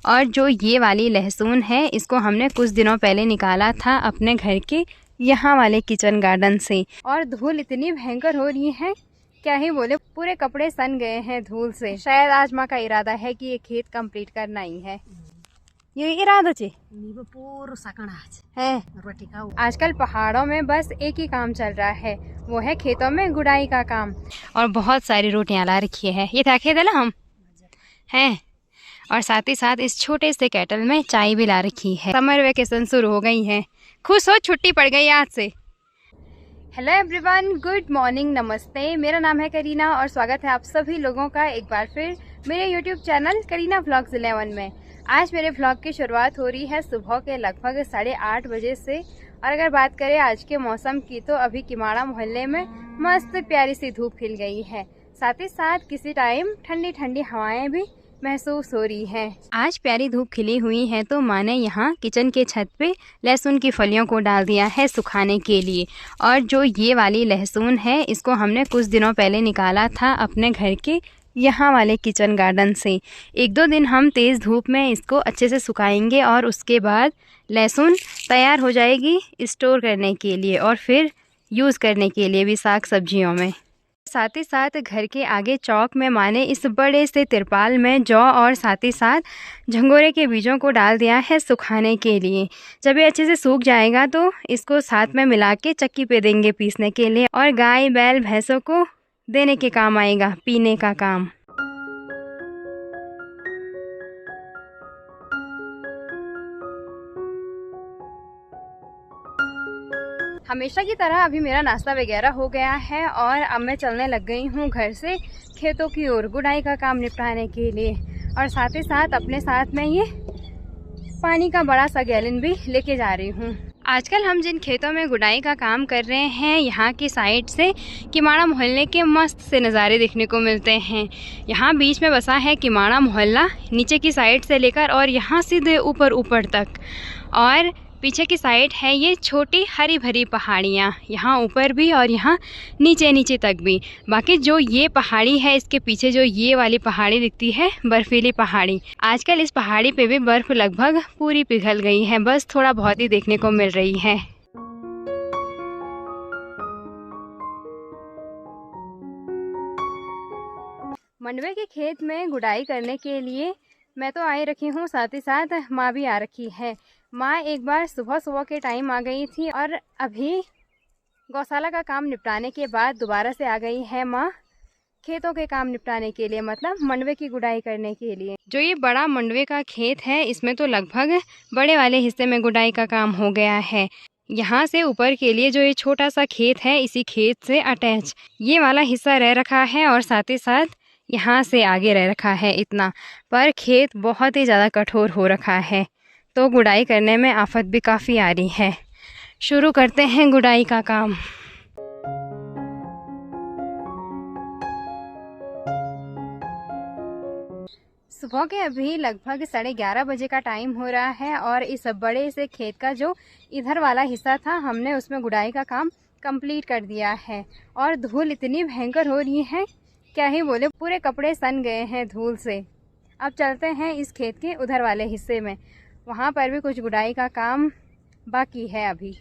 और जो ये वाली लहसुन है इसको हमने कुछ दिनों पहले निकाला था अपने घर के यहाँ वाले किचन गार्डन से। और धूल इतनी भयंकर हो रही है, क्या ही बोले, पूरे कपड़े सन गए हैं धूल से। शायद आज माँ का इरादा है कि ये खेत कंप्लीट करना ही है। ये इरादा चे है। आजकल पहाड़ों में बस एक ही काम चल रहा है, वो है खेतों में गुड़ाई का काम। और बहुत सारी रोटियां ला रखी है, ये था खेत है ना हम हैं। और साथ ही साथ इस छोटे से केटल में चाय भी ला रखी है। समर वेकेशन शुरू हो गई है, खुश हो, छुट्टी पड़ गई आज से। हेलो एवरीवन, गुड मॉर्निंग, नमस्ते। मेरा नाम है करीना और स्वागत है आप सभी लोगों का एक बार फिर मेरे यूट्यूब चैनल करीना व्लॉग्स 11 में। आज मेरे व्लॉग की शुरुआत हो रही है सुबह के लगभग 8:30 बजे से। और अगर बात करें आज के मौसम की तो अभी किमाड़ा मोहल्ले में मस्त प्यारी सी धूप खिल गई है। साथ ही साथ किसी टाइम ठंडी ठंडी हवाएं भी महसूस हो रही है। आज प्यारी धूप खिली हुई है तो माँ ने यहाँ किचन के छत पे लहसुन की फलियों को डाल दिया है सुखाने के लिए। और जो ये वाली लहसुन है इसको हमने कुछ दिनों पहले निकाला था अपने घर के यहाँ वाले किचन गार्डन से। 1-2 दिन हम तेज़ धूप में इसको अच्छे से सुखाएंगे और उसके बाद लहसुन तैयार हो जाएगी स्टोर करने के लिए और फिर यूज़ करने के लिए भी साग सब्जियों में। साथ ही साथ घर के आगे चौक में माँ ने इस बड़े से तिरपाल में जौ और साथ ही साथ झंगोरे के बीजों को डाल दिया है सुखाने के लिए। जब ये अच्छे से सूख जाएगा तो इसको साथ में मिला के चक्की पे देंगे पीसने के लिए और गाय बैल भैंसों को देने के काम आएगा, पीने का काम। हमेशा की तरह अभी मेरा नाश्ता वगैरह हो गया है और अब मैं चलने लग गई हूँ घर से खेतों की ओर गुड़ाई का काम निपटाने के लिए। और साथ ही साथ अपने साथ में ये पानी का बड़ा सा गैलन भी लेके जा रही हूँ। आजकल हम जिन खेतों में गुड़ाई का काम कर रहे हैं यहाँ की साइड से किमाड़ा मोहल्ले के मस्त से नज़ारे देखने को मिलते हैं। यहाँ बीच में बसा है किमाड़ा मोहल्ला, नीचे की साइड से लेकर और यहाँ सीधे ऊपर तक। और पीछे की साइड है ये छोटी हरी भरी पहाड़ियाँ, यहाँ ऊपर भी और यहाँ नीचे तक भी। बाकी जो ये पहाड़ी है इसके पीछे जो ये वाली पहाड़ी दिखती है बर्फीली पहाड़ी, आजकल इस पहाड़ी पे भी बर्फ लगभग पूरी पिघल गई है, बस थोड़ा बहुत ही देखने को मिल रही है। मंडवे के खेत में गुड़ाई करने के लिए मैं तो आई रखी हूँ, साथ ही साथ माँ भी आ रखी है। माँ एक बार सुबह के टाइम आ गई थी और अभी गौशाला का काम निपटाने के बाद दोबारा से आ गई है माँ खेतों के काम निपटाने के लिए, मतलब मंडवे की गुड़ाई करने के लिए। जो ये बड़ा मंडवे का खेत है इसमें तो लगभग बड़े वाले हिस्से में गुड़ाई का काम हो गया है। यहाँ से ऊपर के लिए जो ये छोटा सा खेत है इसी खेत से अटैच ये वाला हिस्सा रह रखा है और साथ ही साथ यहाँ से आगे रह रखा है इतना। पर खेत बहुत ही ज़्यादा कठोर हो रखा है तो गुड़ाई करने में आफत भी काफ़ी आ रही है। शुरू करते हैं गुड़ाई का काम। सुबह के अभी लगभग 11:30 बजे का टाइम हो रहा है और इस बड़े से खेत का जो इधर वाला हिस्सा था हमने उसमें गुड़ाई का काम कंप्लीट कर दिया है। और धूल इतनी भयंकर हो रही है, क्या ही बोले, पूरे कपड़े सन गए हैं धूल से। अब चलते हैं इस खेत के उधर वाले हिस्से में, वहाँ पर भी कुछ गुड़ाई का काम बाकी है अभी।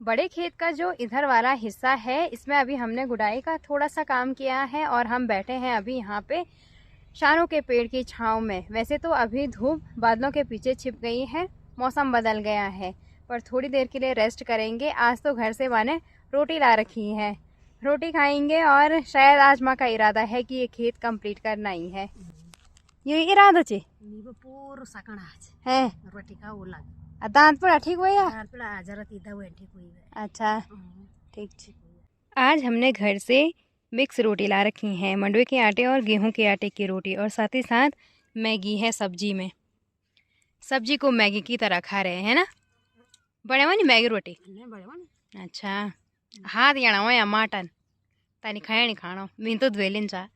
बड़े खेत का जो इधर वाला हिस्सा है इसमें अभी हमने गुड़ाई का थोड़ा सा काम किया है और हम बैठे हैं अभी यहाँ पे शारों के पेड़ की छांव में। वैसे तो अभी धूप बादलों के पीछे छिप गई है, मौसम बदल गया है, पर थोड़ी देर के लिए रेस्ट करेंगे। आज तो घर से माँ ने रोटी ला रखी है, रोटी खाएंगे और शायद आज माँ का इरादा है कि ये खेत कंप्लीट करना ही है। ये इरादा चे है दांत पड़ा ठीक हुआ या? अच्छा ठीक। आज हमने घर से मिक्स रोटी ला रखी है, मंडवे के आटे और गेहूं के आटे की रोटी, और साथ ही साथ मैगी है सब्जी में। सब्जी को मैगी की तरह खा रहे हैं ना, बड़े वाली मैगी रोटी। अच्छा हाथ याना या माटन तानी खाया नहीं खाना मीन तो द्वेलिन चा।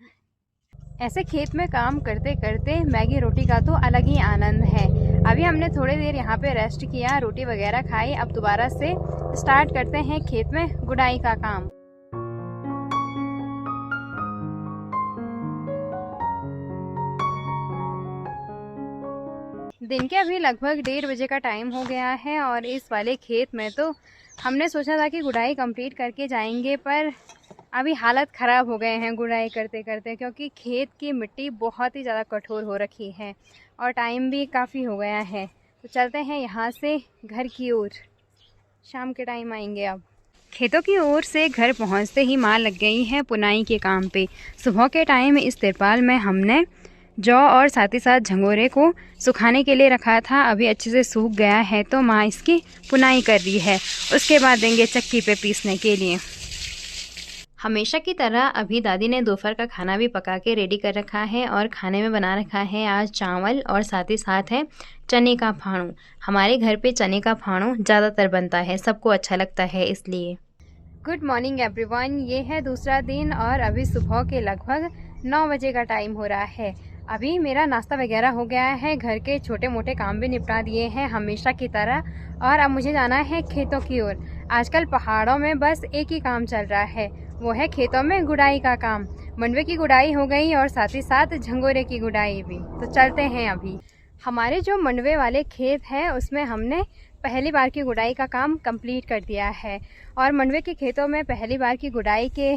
ऐसे खेत में काम करते करते मैगी रोटी का तो अलग ही आनंद है। अभी हमने थोड़ी देर यहाँ पे रेस्ट किया, रोटी वगैरह खाई। अब दोबारा से स्टार्ट करते हैं खेत में गुड़ाई का काम। दिन के अभी लगभग 1:30 बजे का टाइम हो गया है और इस वाले खेत में तो हमने सोचा था कि गुड़ाई कंप्लीट करके जाएंगे, पर अभी हालत ख़राब हो गए हैं गुड़ाई करते करते, क्योंकि खेत की मिट्टी बहुत ही ज़्यादा कठोर हो रखी है और टाइम भी काफ़ी हो गया है। तो चलते हैं यहाँ से घर की ओर, शाम के टाइम आएंगे। अब खेतों की ओर से घर पहुँचते ही माँ लग गई है पुनाई के काम पे। सुबह के टाइम इस तिरपाल में हमने जौ और साथ ही साथ झंगोरे को सुखाने के लिए रखा था। अभी अच्छे से सूख गया है तो माँ इसकी पुनाई कर रही है, उसके बाद देंगे चक्की पे पीसने के लिए। हमेशा की तरह अभी दादी ने दोपहर का खाना भी पका के रेडी कर रखा है और खाने में बना रखा है आज चावल और साथ ही साथ है चने का फाणू। हमारे घर पे चने का फाणू ज़्यादातर बनता है, सबको अच्छा लगता है इसलिए। गुड मॉर्निंग एवरीवन, ये है दूसरा दिन और अभी सुबह के लगभग 9 बजे का टाइम हो रहा है। अभी मेरा नाश्ता वगैरह हो गया है, घर के छोटे मोटे काम भी निपटा दिए हैं हमेशा की तरह, और अब मुझे जाना है खेतों की ओर। आजकल पहाड़ों में बस एक ही काम चल रहा है, वो है खेतों में गुड़ाई का काम। मंडवे की गुड़ाई हो गई और साथ ही साथ झंगोरे की गुड़ाई भी। तो चलते हैं। अभी हमारे जो मंडवे वाले खेत हैं उसमें हमने पहली बार की गुड़ाई का काम कंप्लीट कर दिया है, और मंडवे के खेतों में पहली बार की गुड़ाई के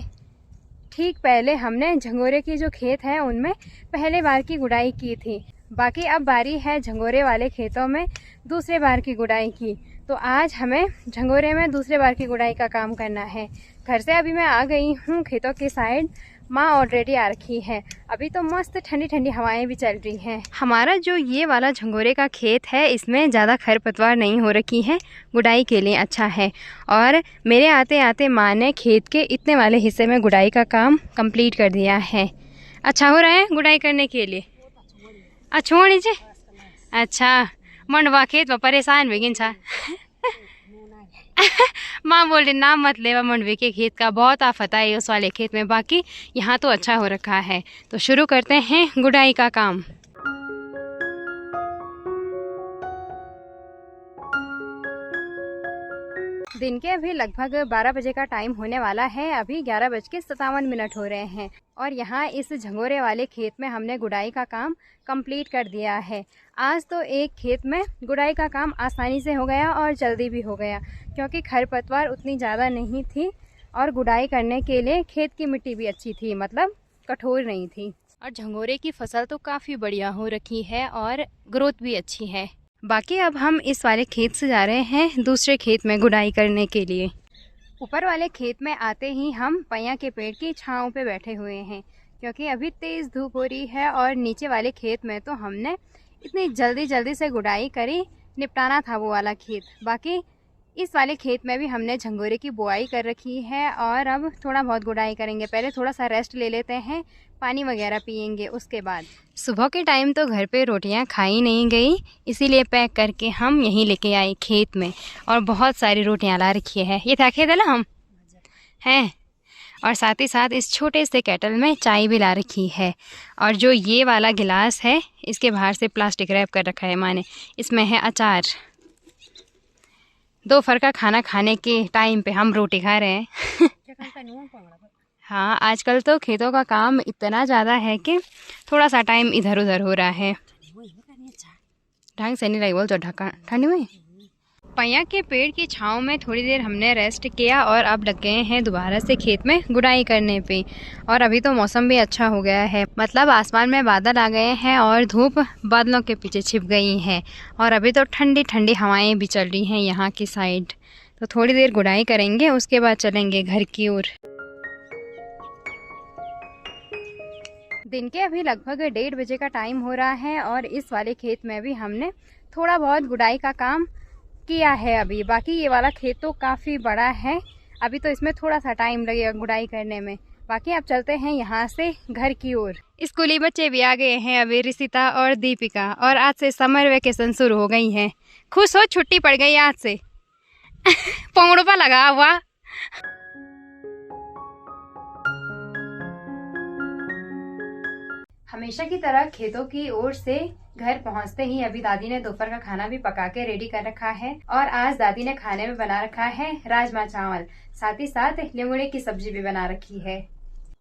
ठीक पहले हमने झंगोरे की जो खेत हैं उनमें पहले बार की गुड़ाई की थी। बाकी अब बारी है झंगोरे वाले खेतों में दूसरे बार की गुड़ाई की। तो आज हमें झंगोरे में दूसरे बार की गुड़ाई का काम करना है। घर से अभी मैं आ गई हूँ खेतों की साइड, माँ ऑलरेडी आ रखी है। अभी तो मस्त ठंडी ठंडी हवाएं भी चल रही हैं। हमारा जो ये वाला झंगोरे का खेत है इसमें ज़्यादा खरपतवार नहीं हो रखी है, गुड़ाई के लिए अच्छा है। और मेरे आते आते माँ ने खेत के इतने वाले हिस्से में गुड़ाई का काम कंप्लीट कर दिया है। अच्छा हो रहा है गुड़ाई करने के लिए। अच्छा लीजिए। अच्छा मंडवा खेत में परेशान भी गिन माँ बोल रही नाम मत लेवा मंडवे के खेत का, बहुत आफत आई उस वाले खेत में। बाकी यहाँ तो अच्छा हो रखा है। तो शुरू करते हैं गुड़ाई का काम। दिन के अभी लगभग 12 बजे का टाइम होने वाला है। अभी 11:57 हो रहे हैं और यहाँ इस झंगोरे वाले खेत में हमने गुड़ाई का काम कंप्लीट कर दिया है। आज तो एक खेत में गुड़ाई का काम आसानी से हो गया और जल्दी भी हो गया, क्योंकि खरपतवार उतनी ज़्यादा नहीं थी और गुड़ाई करने के लिए खेत की मिट्टी भी अच्छी थी, मतलब कठोर नहीं थी। और झंगोरे की फसल तो काफ़ी बढ़िया हो रखी है और ग्रोथ भी अच्छी है। बाकी अब हम इस वाले खेत से जा रहे हैं दूसरे खेत में गुड़ाई करने के लिए। ऊपर वाले खेत में आते ही हम पैया के पेड़ की छांव पे बैठे हुए हैं, क्योंकि अभी तेज़ धूप हो रही है। और नीचे वाले खेत में तो हमने इतनी जल्दी से गुड़ाई करी, निपटाना था वो वाला खेत। बाकी इस वाले खेत में भी हमने झंगोरे की बुआई कर रखी है और अब थोड़ा बहुत गुड़ाई करेंगे। पहले थोड़ा सा रेस्ट ले लेते हैं, पानी वगैरह पियेंगे उसके बाद। सुबह के टाइम तो घर पे रोटियां खाई नहीं गई, इसीलिए पैक करके हम यहीं लेके आए खेत में, और बहुत सारी रोटियां ला रखी है। ये था खेत है ना हम हैं। और साथ ही साथ इस छोटे से केटल में चाय भी ला रखी है। और जो ये वाला गिलास है इसके बाहर से प्लास्टिक रैप कर रखा है माँ ने, इसमें है अचार। दोपहर का खाना खाने के टाइम पे हम रोटी खा रहे हैं। हाँ, आजकल तो खेतों का काम इतना ज़्यादा है कि थोड़ा सा टाइम इधर उधर हो रहा है। ढंग से नहीं रही बोल तो ढक्कन ठंडी में। पैया के पेड़ की छांव में थोड़ी देर हमने रेस्ट किया और अब लग गए हैं दोबारा से खेत में गुड़ाई करने पे। और अभी तो मौसम भी अच्छा हो गया है, मतलब आसमान में बादल आ गए हैं और धूप बादलों के पीछे छिप गई है। और अभी तो ठंडी ठंडी हवाएं भी चल रही हैं यहाँ की साइड। तो थोड़ी देर गुड़ाई करेंगे, उसके बाद चलेंगे घर की ओर। दिन के अभी लगभग 1:30 बजे का टाइम हो रहा है और इस वाले खेत में भी हमने थोड़ा बहुत गुड़ाई का काम किया है अभी। बाकी ये वाला खेत तो काफ़ी बड़ा है, अभी तो इसमें थोड़ा सा टाइम लगेगा गुड़ाई करने में। बाकी अब चलते हैं यहाँ से घर की ओर। स्कूली बच्चे भी आ गए हैं अभी, ऋषिता और दीपिका, और आज से समर वेकेशन शुरू हो गई है। खुश हो, छुट्टी पड़ गई आज से। पौड़ों पर लगा हुआ। हमेशा की तरह खेतों की ओर से घर पहुंचते ही अभी दादी ने दोपहर का खाना भी पका के रेडी कर रखा है। और आज दादी ने खाने में बना रखा है राजमा चावल, साथ ही साथ लिंगड़े की सब्जी भी बना रखी है।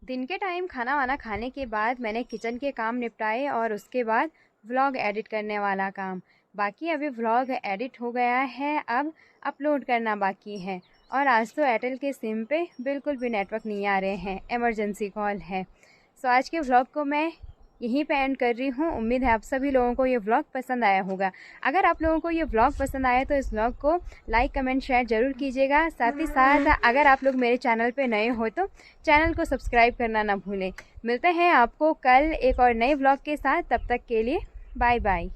दिन के टाइम खाना वाना खाने के बाद मैंने किचन के काम निपटाए और उसके बाद व्लॉग एडिट करने वाला काम। बाकी अभी व्लॉग एडिट हो गया है, अब अपलोड करना बाकी है। और आज तो एयरटेल के सिम पे बिल्कुल भी नेटवर्क नहीं आ रहे हैं, इमरजेंसी कॉल है। सो आज के व्लॉग को मैं यहीं पे एंड कर रही हूँ। उम्मीद है आप सभी लोगों को ये व्लॉग पसंद आया होगा। अगर आप लोगों को ये व्लॉग पसंद आया तो इस व्लॉग को लाइक कमेंट शेयर ज़रूर कीजिएगा। साथ ही साथ अगर आप लोग मेरे चैनल पे नए हो तो चैनल को सब्सक्राइब करना ना भूलें। मिलते हैं आपको कल एक और नए व्लॉग के साथ, तब तक के लिए बाय बाय।